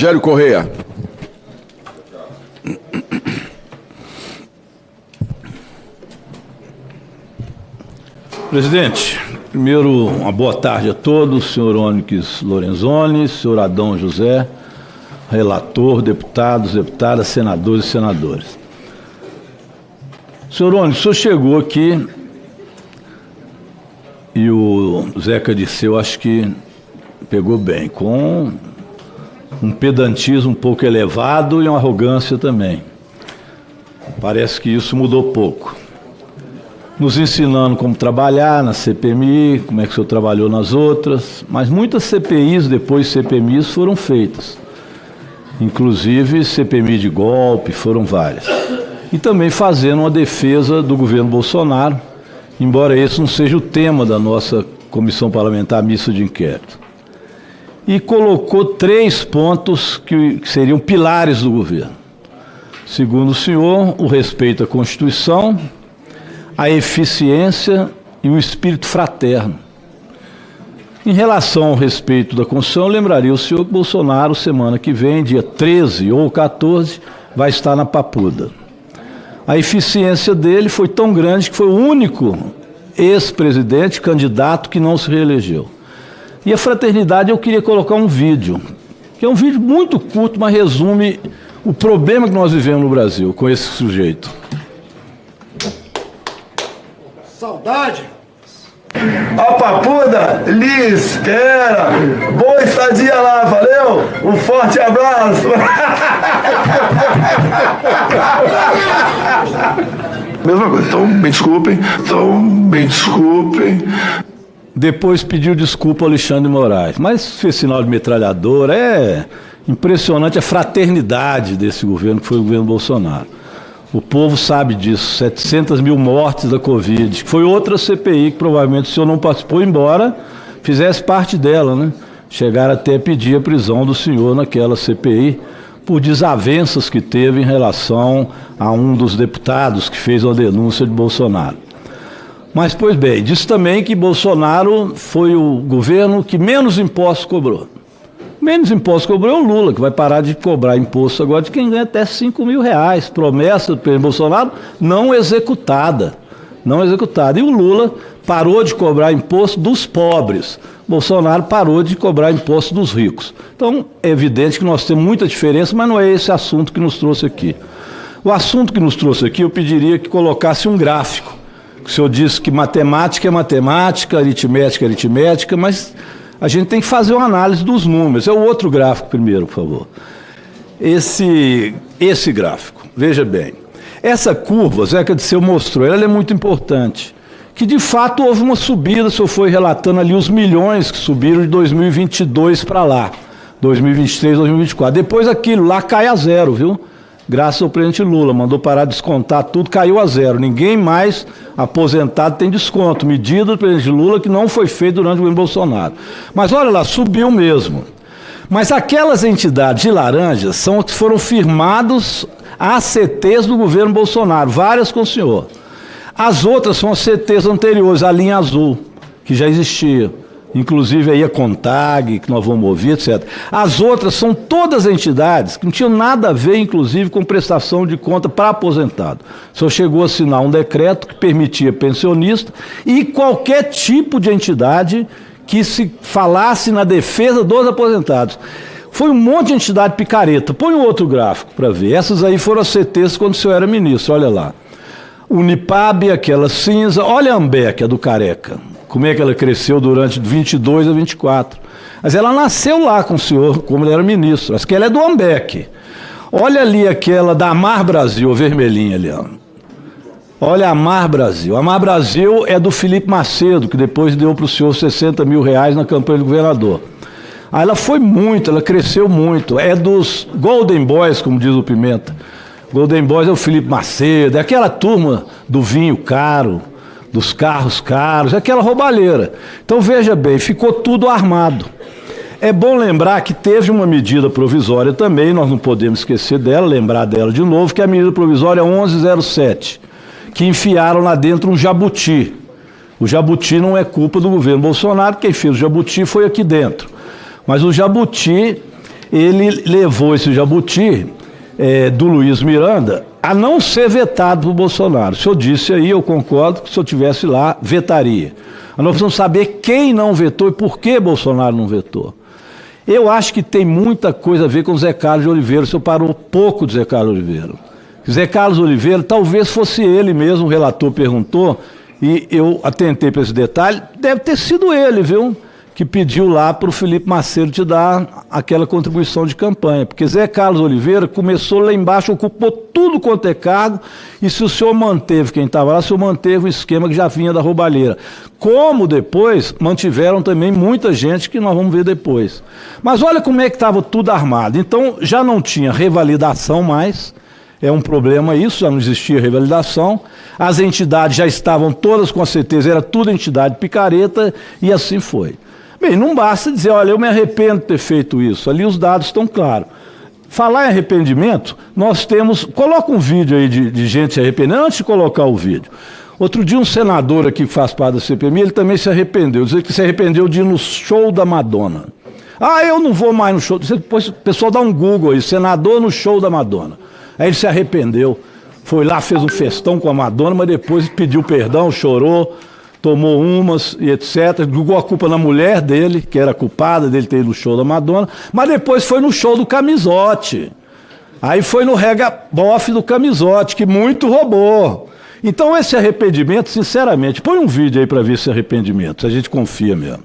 Rogério Correia. Presidente, primeiro, uma boa tarde a todos, senhor Onyx Lorenzoni, senhor Adão José, relator, deputados, deputadas, senadores e senadoras. Senhor Onyx, o senhor chegou aqui e o Zeca Disseu, acho que pegou bem, com um pedantismo um pouco elevado e uma arrogância também. Parece que isso mudou pouco. Nos ensinando como trabalhar na CPMI, como é que o senhor trabalhou nas outras, mas muitas CPIs, depois CPMIs, foram feitas. Inclusive CPMI de golpe, foram várias. E também fazendo uma defesa do governo Bolsonaro, embora esse não seja o tema da nossa Comissão Parlamentar Mista de Inquérito. E colocou 3 pontos que seriam pilares do governo. Segundo o senhor, o respeito à Constituição, a eficiência e o espírito fraterno. Em relação ao respeito da Constituição, eu lembraria o senhor que Bolsonaro, semana que vem, dia 13 ou 14, vai estar na Papuda. A eficiência dele foi tão grande que foi o único ex-presidente, candidato, que não se reelegeu. E a fraternidade, eu queria colocar um vídeo, que é um vídeo muito curto, mas resume o problema que nós vivemos no Brasil com esse sujeito. Saudade! A Papuda lhe espera! Boa estadia lá, valeu? Um forte abraço! Mesma coisa, então me desculpem. Depois pediu desculpa ao Alexandre de Moraes, mas fez sinal de metralhadora. É impressionante a fraternidade desse governo, que foi o governo Bolsonaro. O povo sabe disso, 700 mil mortes da Covid, que foi outra CPI que provavelmente o senhor não participou, embora fizesse parte dela, né? Chegaram até a pedir a prisão do senhor naquela CPI, por desavenças que teve em relação a um dos deputados que fez uma denúncia de Bolsonaro. Mas, pois bem, disse também que Bolsonaro foi o governo que menos impostos cobrou. Menos imposto cobrou é o Lula, que vai parar de cobrar imposto agora de quem ganha até R$5.000. Promessa do presidente Bolsonaro não executada. Não executada. E o Lula parou de cobrar imposto dos pobres. Bolsonaro parou de cobrar imposto dos ricos. Então, é evidente que nós temos muita diferença, mas não é esse assunto que nos trouxe aqui. O assunto que nos trouxe aqui, eu pediria que colocasse um gráfico. O senhor disse que matemática é matemática, aritmética é aritmética, mas a gente tem que fazer uma análise dos números. É o outro gráfico primeiro, por favor. Esse gráfico, veja bem. Essa curva, Zeca Disseu mostrou, ela é muito importante. Que de fato houve uma subida, o senhor foi relatando ali os milhões que subiram de 2022 para lá. 2023, 2024. Depois aquilo lá cai a zero, viu? Graças ao presidente Lula, mandou parar de descontar tudo, caiu a zero. Ninguém mais aposentado tem desconto. Medida do presidente Lula que não foi feita durante o governo Bolsonaro. Mas olha lá, subiu mesmo. Mas aquelas entidades de laranja são as que foram firmados ACTs do governo Bolsonaro, várias com o senhor. As outras são as CTs anteriores, a linha azul, que já existia. Inclusive aí a CONTAG, que nós vamos ouvir, etc. As outras são todas entidades que não tinham nada a ver, inclusive, com prestação de conta para aposentado. O senhor chegou a assinar um decreto que permitia pensionista e qualquer tipo de entidade que se falasse na defesa dos aposentados. Foi um monte de entidade picareta. Põe um outro gráfico para ver. Essas aí foram as CTs quando o senhor era ministro, olha lá. Unipab, aquela cinza. Olha a Ambec, a do Careca. Como é que ela cresceu durante 22 a 24. Mas ela nasceu lá com o senhor, como ele era ministro. Acho que ela é do Ambec. Olha ali aquela da Amar Brasil, a vermelhinha ali. Ó. Olha a Amar Brasil. A Amar Brasil é do Felipe Macedo, que depois deu para o senhor R$60 mil na campanha do governador. Aí ela foi muito, ela cresceu muito. É dos Golden Boys, como diz o Pimenta. Golden Boys é o Felipe Macedo, é aquela turma do vinho caro, dos carros caros, é aquela roubalheira. Então veja bem, ficou tudo armado. É bom lembrar que teve uma medida provisória também, nós não podemos esquecer dela, lembrar dela de novo, que é a medida provisória 1107, que enfiaram lá dentro um jabuti. O jabuti não é culpa do governo Bolsonaro, quem fez o jabuti foi aqui dentro. Mas o jabuti, ele levou esse jabuti do Luiz Miranda a não ser vetado por Bolsonaro. O senhor disse aí, eu concordo, que se eu estivesse lá, vetaria. Nós precisamos saber quem não vetou e por que Bolsonaro não vetou. Eu acho que tem muita coisa a ver com o Zé Carlos de Oliveira. O senhor parou pouco de Zé Carlos Oliveira. Zé Carlos Oliveira, talvez fosse ele mesmo, o relator perguntou, e eu atentei para esse detalhe, deve ter sido ele, viu? Que pediu lá para o Felipe Macedo te dar aquela contribuição de campanha. Porque Zé Carlos Oliveira começou lá embaixo, ocupou tudo quanto é cargo, e se o senhor manteve, quem estava lá, o senhor manteve o esquema que já vinha da roubalheira. Como depois mantiveram também muita gente que nós vamos ver depois. Mas olha como é que estava tudo armado. Então já não tinha revalidação mais, é um problema isso, já não existia revalidação, as entidades já estavam todas com certeza, era tudo entidade picareta, e assim foi. Bem, não basta dizer, olha, eu me arrependo de ter feito isso, ali os dados estão claros. Falar em arrependimento, nós temos, coloca um vídeo aí de gente se arrependendo, antes de colocar o vídeo. Outro dia um senador aqui que faz parte da CPMI, ele também se arrependeu, dizia que se arrependeu de ir no show da Madonna. Ah, eu não vou mais no show, depois o pessoal dá um Google aí, senador no show da Madonna. Aí ele se arrependeu, foi lá, fez um festão com a Madonna, mas depois pediu perdão, chorou, tomou umas e etc. Jogou a culpa na mulher dele, que era culpada dele ter ido no show da Madonna, mas depois foi no show do Camisote. Aí foi no rega-bofe do Camisote, que muito roubou. Então esse arrependimento, sinceramente, põe um vídeo aí para ver esse arrependimento, a gente confia mesmo.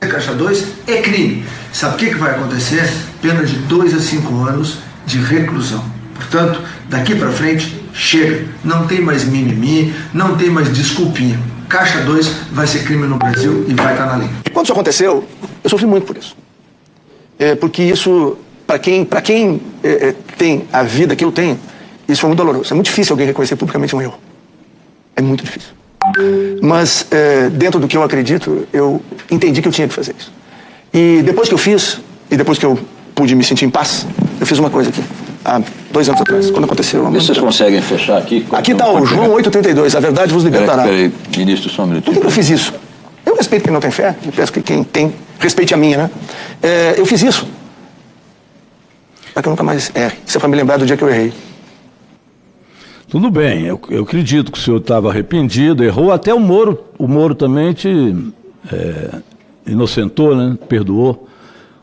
Caixa 2 é crime. Sabe o que vai acontecer? Pena de 2 a 5 anos de reclusão. Portanto, daqui para frente, chega. Não tem mais mimimi, não tem mais desculpinha. Caixa 2 vai ser crime no Brasil e vai estar na lei. Quando isso aconteceu, eu sofri muito por isso. Porque isso, para quem tem a vida que eu tenho, isso foi muito doloroso. É muito difícil alguém reconhecer publicamente um erro. É muito difícil. Mas, dentro do que eu acredito, eu entendi que eu tinha que fazer isso. E depois que eu fiz, e depois que eu pude me sentir em paz, eu fiz uma coisa aqui, há 2 anos atrás, quando aconteceu. Vocês conseguem fechar aqui? Aqui está o João 8,32, a verdade vos libertará. Peraí, ministro, só um minutinho. Por que eu fiz isso? Eu respeito quem não tem fé, eu peço que quem tem, respeite a minha, né? Eu fiz isso para que eu nunca mais erre. Isso é para me lembrar do dia que eu errei. Tudo bem, eu acredito que o senhor estava arrependido, errou, até o Moro também te inocentou, né? Perdoou.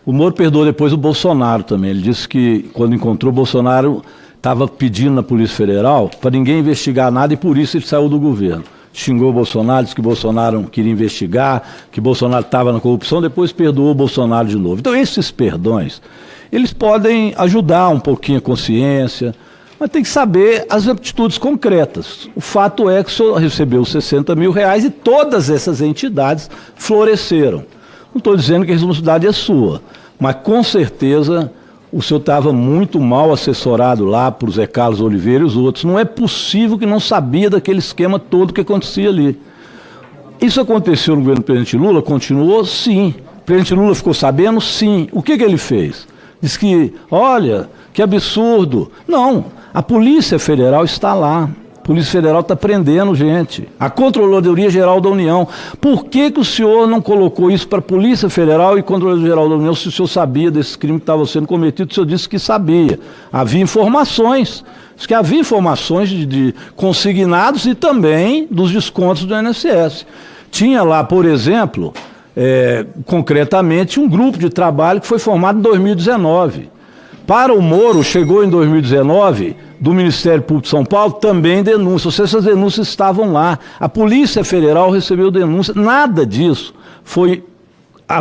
O Moro perdoou depois o Bolsonaro também. Ele disse que quando encontrou o Bolsonaro, estava pedindo na Polícia Federal para ninguém investigar nada e por isso ele saiu do governo. Xingou o Bolsonaro, disse que o Bolsonaro queria investigar, que o Bolsonaro estava na corrupção, depois perdoou o Bolsonaro de novo. Então esses perdões, eles podem ajudar um pouquinho a consciência, mas tem que saber as atitudes concretas. O fato é que o senhor recebeu 60 mil reais e todas essas entidades floresceram. Não estou dizendo que a responsabilidade é sua, mas com certeza o senhor estava muito mal assessorado lá por Zé Carlos Oliveira e os outros. Não é possível que não sabia daquele esquema todo que acontecia ali. Isso aconteceu no governo do presidente Lula? Continuou? Sim. O presidente Lula ficou sabendo? Sim. O que ele fez? Diz que, olha, que absurdo. Não, a Polícia Federal está lá. A Polícia Federal está prendendo gente. A Controladoria Geral da União. Por que o senhor não colocou isso para a Polícia Federal e Controladoria Geral da União se o senhor sabia desse crime que estava sendo cometido? O senhor disse que sabia. Havia informações. Diz que havia informações de consignados e também dos descontos do INSS. Tinha lá, por exemplo, concretamente, um grupo de trabalho que foi formado em 2019. Para o Moro, chegou em 2019, do Ministério Público de São Paulo, também denúncias. Essas denúncias estavam lá. A Polícia Federal recebeu denúncia. Nada disso foi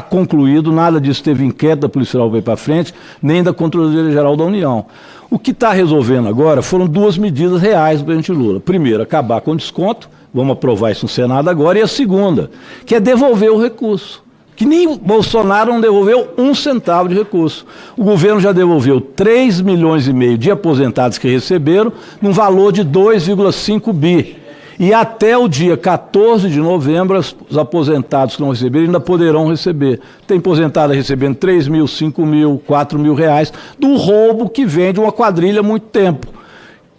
concluído, nada disso teve inquérito da Polícia Federal para frente, nem da Controladoria Geral da União. O que está resolvendo agora foram 2 medidas reais do presidente Lula. Primeiro, acabar com o desconto, vamos aprovar isso no Senado agora, e a segunda, que é devolver o recurso. Que nem o Bolsonaro não devolveu 1 centavo de recurso. O governo já devolveu 3,5 milhões de aposentados que receberam, num valor de 2,5 bi. E até o dia 14 de novembro, os aposentados que não receberam ainda poderão receber. Tem aposentado recebendo 3 mil, 5 mil, 4 mil reais, do roubo que vem de uma quadrilha há muito tempo.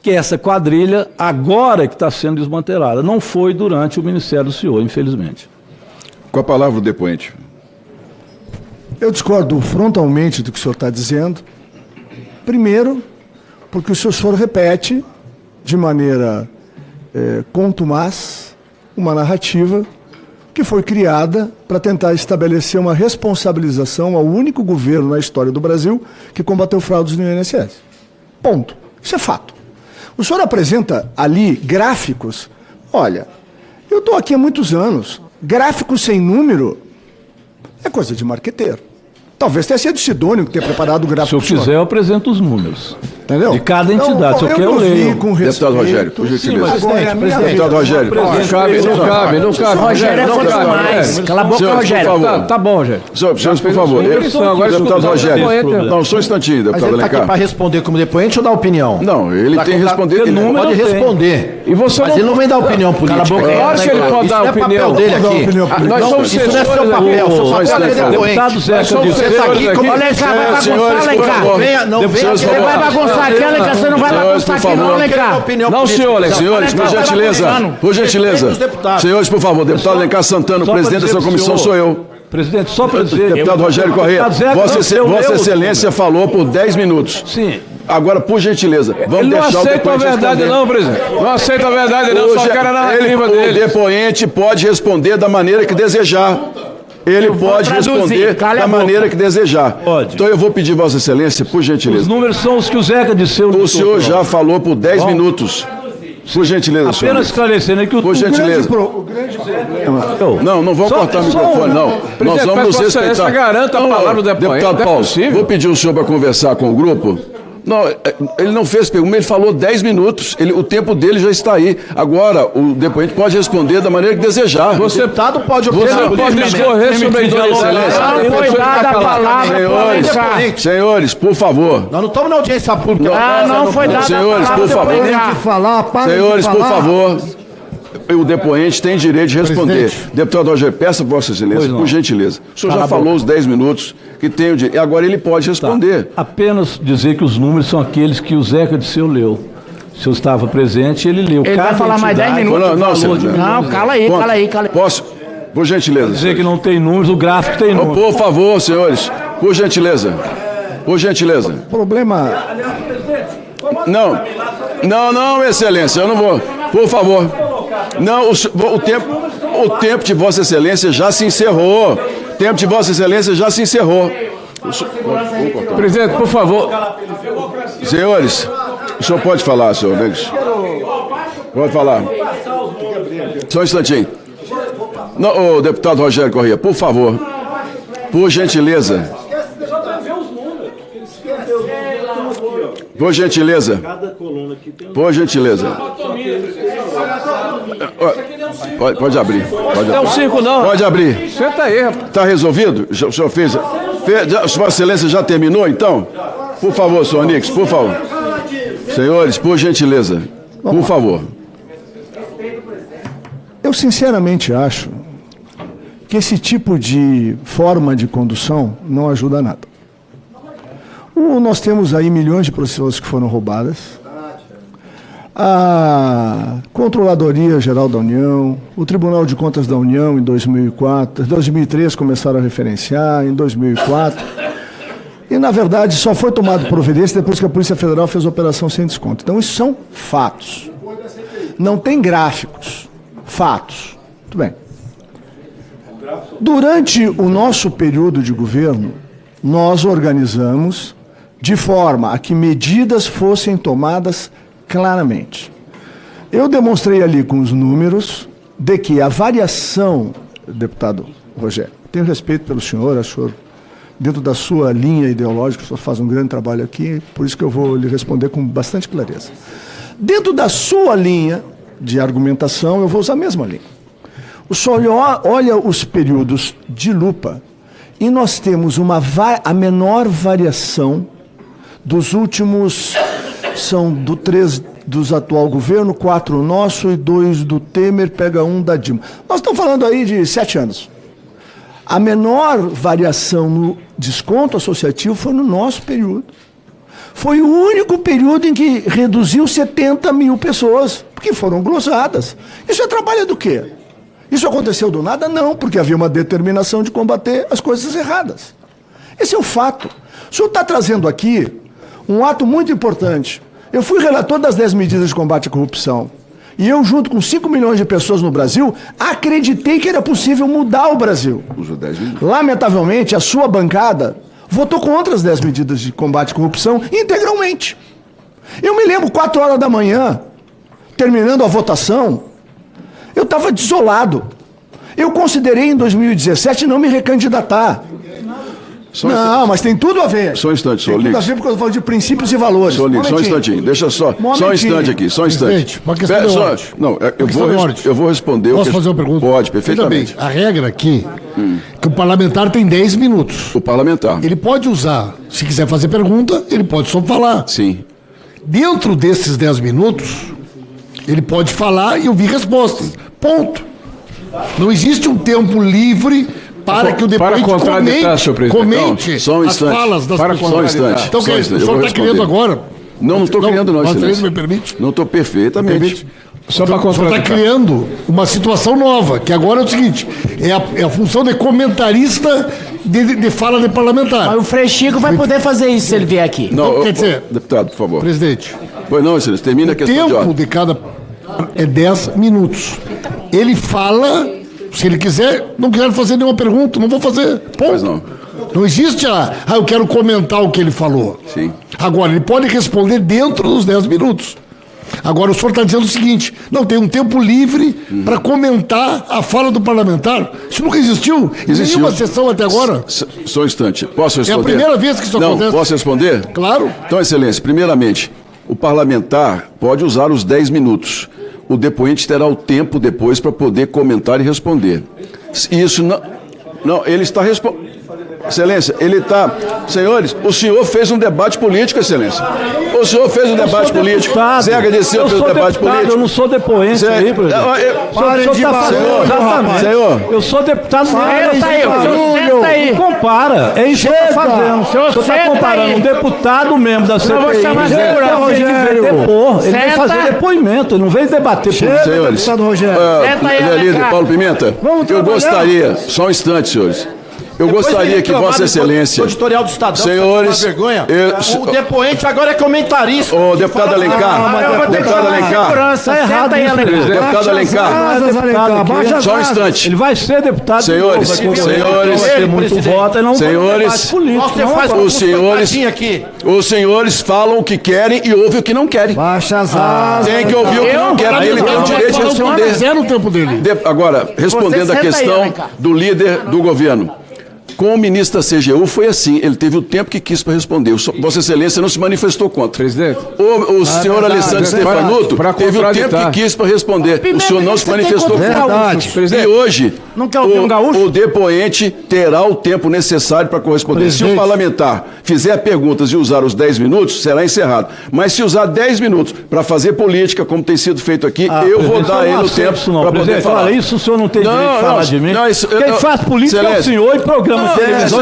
Que essa quadrilha, agora que está sendo desmantelada, não foi durante o ministério do senhor, infelizmente. Com a palavra o depoente. Eu discordo frontalmente do que o senhor está dizendo. Primeiro, porque o senhor repete de maneira contumaz uma narrativa que foi criada para tentar estabelecer uma responsabilização ao único governo na história do Brasil que combateu fraudes no INSS. Ponto. Isso é fato. O senhor apresenta ali gráficos. Olha, eu estou aqui há muitos anos. Gráficos sem número é coisa de marqueteiro. Talvez tenha sido Sidônio que tenha preparado o gráfico. Se eu quiser, eu apresento os números. Entendeu? De cada entidade. Se eu quero, eu leio. Deputado Rogério, por gentileza. Presidente. Deputado Rogério. Não cabe. Rogério, não cabe. Cala a boca, Rogério. Tá bom, Rogério. Senhores, por favor. Deputado Rogério. Não, só um instantinho, Mas deputado ele está aqui Alencar. para responder como depoente ou dar opinião? Não, ele tem que responder. Ele pode responder. E você Mas ele não vem dar opinião política. Claro que ele pode dar opinião. Isso não é papel dele aqui. Nós somos Isso não é seu censores papel. aqui. Seu papel é depoente. Deputado Zeca disse. Você está aqui como... Alencar, vai bagunçar, Senhores, por Alencar. favor. Não venha. Senhores, Você por vai favor. bagunçar aqui, Alencar. Você não vai Senhores, bagunçar por aqui, não, favor. Alencar. Não, senhor, Alencar. Senhores, por gentileza. Por gentileza. Senhores, por favor. Deputado Alencar Santana, o Só presidente pra dessa dizer comissão pro sou senhor. eu. Presidente, só para dizer... Deputado Rogério Corrêa, Vossa Excelência falou por 10 minutos. Sim. Agora, por gentileza, vamos Ele não deixar o aceita a depoente verdade, responder. não, presidente. Não aceita a verdade, não. Só quer a narrativa O dele. depoente pode responder da maneira que desejar. Ele pode responder da maneira que desejar. Pode. Então eu vou pedir, Vossa Excelência, por Os gentileza. números são os que o Zeca disse. O senhor já falou por 10 minutos. Por gentileza, senhor. Apenas esclarecendo que o... Por gentileza. Não vamos cortar o microfone, não. Nós vamos nos respeitar. Garanta a palavra do depoente. Deputado Não é Paulo, possível. vou pedir o senhor para conversar com o grupo. Não, ele não fez pergunta, ele falou 10 minutos. O tempo dele já está aí. Agora, o depoente pode responder da maneira que desejar. Você Deputado pode Você não pode discorrer sobre a excelência. Não foi dada a palavra para Senhores, por favor. Nós não estamos na audiência pública. não foi dada a Senhores, por favor. Senhores, por favor. O depoente tem direito de responder. Deputado Rogério, peça a Vossa Excelência, por gentileza. O senhor já falou os 10 minutos que tem o direito. E agora ele pode responder. Apenas dizer que os números são aqueles que o Zeca disse leu. O senhor estava presente, ele leu. Ele vai Cada falar mais 10 entidade- minutos. Não, senhor. Não, cala aí, Ponto. cala aí, cala aí. Posso? Por gentileza. Dizer que não tem números, o gráfico tem números. Por favor, senhores. Por gentileza. Por gentileza. Problema. Não, Excelência, eu não vou. Por favor. Não, o tempo de Vossa Excelência já se encerrou. O tempo de Vossa Excelência já se encerrou. Presidente, por favor. Senhores, o senhor pode falar, senhor Neves? Pode falar. Só um instantinho. Não, ô, deputado Rogério Corrêa, por favor. Por gentileza. Por gentileza. Por gentileza. Pode abrir. Pode Não é um abrir. circo, não. Pode abrir. Senta aí, rapaz. Está resolvido? O senhor fez? Vossa Excelência já terminou, então? Por favor, senhor Nix, por favor. Senhores, por gentileza. Por favor. Eu sinceramente acho que esse tipo de forma de condução não ajuda a nada. Nós temos aí milhões de pessoas que foram roubadas. A Controladoria Geral da União, o Tribunal de Contas da União em 2004, em 2003 começaram a referenciar, em 2004. E, na verdade, só foi tomado providência depois que a Polícia Federal fez a operação sem desconto. Então, isso são fatos. Não tem gráficos. Fatos. Muito bem. Durante o nosso período de governo, nós organizamos de forma a que medidas fossem tomadas claramente. Eu demonstrei ali com os números de que a variação, deputado Rogério, tenho respeito pelo senhor, acho dentro da sua linha ideológica, o senhor faz um grande trabalho aqui, por isso que eu vou lhe responder com bastante clareza. Dentro da sua linha de argumentação, eu vou usar a mesma linha. O senhor olha os períodos de lupa e nós temos a menor variação dos últimos, são do 3 dos atual governo, 4 nosso e 2 do Temer, pega 1 da Dilma. Nós estamos falando aí de 7 anos. A menor variação no desconto associativo foi no nosso período. Foi o único período em que reduziu 70 mil pessoas, porque foram glosadas. Isso é trabalho do quê? Isso aconteceu do nada? Não, porque havia uma determinação de combater as coisas erradas. Esse é o fato. O senhor está trazendo aqui um ato muito importante. Eu fui relator das 10 medidas de combate à corrupção. E eu, junto com 5 milhões de pessoas no Brasil, acreditei que era possível mudar o Brasil. Usou 10 minutos. Lamentavelmente, a sua bancada votou contra as 10 medidas de combate à corrupção integralmente. Eu me lembro, 4 horas da manhã, terminando a votação, eu estava desolado. Eu considerei em 2017 não me recandidatar. Não, mas tem tudo a ver. Só um instante, Tem senhor tudo a Lix. ver porque eu falo de princípios e valores. Senhor Lix, só um Momentinho. instantinho. Deixa só um Momentinho. instante aqui, só um instante. Presidente, uma questão de ordem. Não, eu vou responder. Posso fazer uma pergunta? Pode, perfeitamente. Veja bem, a regra aqui é que o parlamentar tem 10 minutos. O parlamentar. Ele pode usar, se quiser fazer pergunta, ele pode só falar. Sim. Dentro desses 10 minutos, ele pode falar e ouvir respostas. Ponto. Não existe um tempo livre para que o depoente contraditar, senhor presidente. comente Não, só um as instante. falas das Para pessoas. só um instante. Então, Só um o instante, eu senhor vou está criando responder. agora? Não estou criando, não, Vossa excelência. Excelência, me permite? Não estou perfeitamente. Permite? Só para O senhor está contraditar. criando uma situação nova, que agora é o seguinte, é a função de comentarista de fala de parlamentar. Mas o Frei Chico vai poder fazer isso se ele vier aqui. Não, Então, quer dizer- deputado, por favor. Presidente, Pois não, excelência. Termina a questão de tempo ordem. de cada é 10 minutos. Ele fala, se ele quiser, não quiser fazer nenhuma pergunta, não vou fazer. Pois Ponto. não. Não existe eu quero comentar o que ele falou. Sim. Agora, ele pode responder dentro dos 10 minutos. Agora, o senhor está dizendo o seguinte, não, tem um tempo livre para comentar a fala do parlamentar. Isso nunca existiu em Existiu. nenhuma sessão até agora. Só um instante. Posso responder? primeira vez que isso Não, acontece. posso responder? Claro. Então, excelência, primeiramente, o parlamentar pode usar os 10 minutos. O depoente terá o tempo depois para poder comentar e responder. Isso não... Não, ele está respondendo... Excelência, ele está... Senhores, o senhor fez um debate político, excelência. O senhor fez um debate político. Zé agradeceu pelo debate político. Eu não sou depoente Zé, aí, presidente. Parem de fazendo exatamente. Senhor. Eu sou deputado na área Senta aí, senta aí. Não compara. É isso que você está fazendo. O senhor está senta comparando aí. um deputado mesmo da CPI. vou chamar a segurança, Ele veio depor. Ele veio Senta. fazer depoimento. Ele não veio debater política. Senhores, Senta aí, líder Alencar. Paulo Pimenta, eu gostaria, só um instante, senhores. Eu gostaria que Vossa Excelência, O editorial do Estadão, senhores, uma vergonha. eu- O depoente agora é comentarista. Ô, deputado Alencar, deputado Alencar, Segurança, Tá errado senta aí, isso, Alencar. presidente. deputado Alencar, Só um instante. Ele vai ser deputado. Senhores, de novo, vai concorrer, senhores, vai ter muito presidente. voto. Ele não vai Senhores, debate político. Você não, faz agora. os senhores, aqui. os senhores falam o que querem e ouvem o que não querem. Baixa as asas. Tem que ouvir o que não quer, porque ele tem o direito de responder. Zero o tempo dele. Agora, respondendo a senta aí, questão Alencar. do líder do governo. Com o ministro da CGU foi assim, ele teve o tempo que quis para responder. Vossa Excelência não se manifestou contra. Presidente. O senhor Alessandro Stefanuto para teve o tempo contraditar. que quis para responder. O senhor não se manifestou contra. Verdade. E hoje, Não quer ouvir um gaúcho? o depoente terá o tempo necessário para corresponder. Se o Presidente. parlamentar fizer perguntas e usar os 10 minutos, será encerrado. Mas se usar 10 minutos para fazer política, como tem sido feito aqui, eu vou Presidente, dar eu ele não o aceito tempo isso não, para poder presidente. falar. Olha, isso o senhor não tem Não, direito de falar não, de mim. não, isso- Quem faz política é o Excelência. senhor e programa de televisão.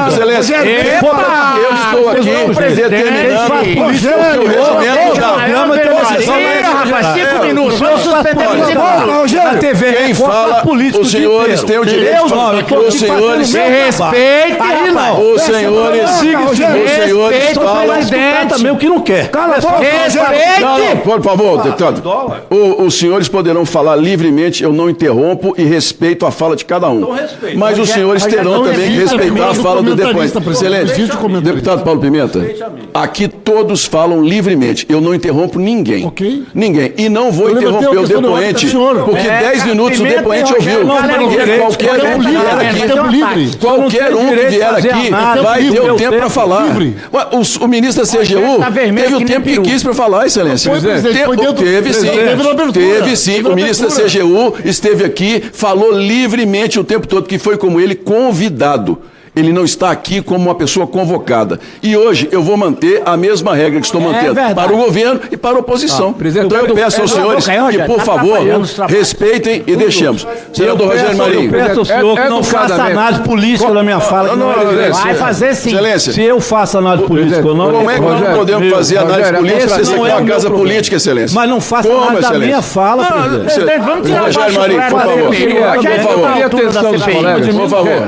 Excelência, eu estou aqui determinando o regimento da... Programa de televisão. Tira, rapaz, 5 minutos. Vamos suspender Olha, por 5 minutos. Na TV Quem Record, fala, político os o dia senhores inteiro. têm o direito Eu de não, falar. eu tô Os aqui fazendo senhores... meu trabalho. Respeite, Aí não. rapaz. Os senhores... Os senhores Respeita o falam... presidente. Também o que não quer. Cala a boca, Respeite. Não, por favor, deputado. Os senhores poderão falar livremente, eu não interrompo e respeito a fala de cada um. Mas os senhores terão também que respeitar a fala do depoente. Excelente. Deputado Paulo Pimenta, aqui todos falam livremente. Eu não interrompo ninguém. Ok. Ninguém. E não vou Eu levantei interromper a o questão da ordem depoente, da senhora. porque 10 minutos o Pimenta depoente e ouviu. Rogério, não tem direito. Qualquer um que vier aqui... Tempo livre. Qualquer um que vier aqui vai ter o tempo para falar. livre. Ué, o ministro da CGU tá vermelho teve o que nem tempo que peru. quis para falar, excelência. Foi, presidente, foi dentro- Teve sim. Teve na abertura. Teve sim. Teve na O ministro da abertura. CGU esteve aqui, falou livremente o tempo todo, que foi como ele convidado. Ele não está aqui como uma pessoa convocada. E hoje eu vou manter a mesma regra que estou mantendo verdade. para o governo e para a oposição. presidente, Então eu peço aos senhores que, por favor, respeitem e deixemos. Senador Rogério Marinho. Eu peço ao senhor que não faça educadamente. análise política da minha fala. que não é evidente. Vai fazer sim. Excelência. Se eu faço análise política ou não... Como é que nós não Rogério, podemos fazer análise Rogério, política esse se você não quer é o uma meu casa problema. política, excelência? Mas não faça Como, análise da excelência? minha fala, presidente. Presidente, vamos tirar Rogério baixo Marinho, o por da favor. CPI. Eu Rogério, queria tá à altura da atenção dos CPI. colegas. Por favor.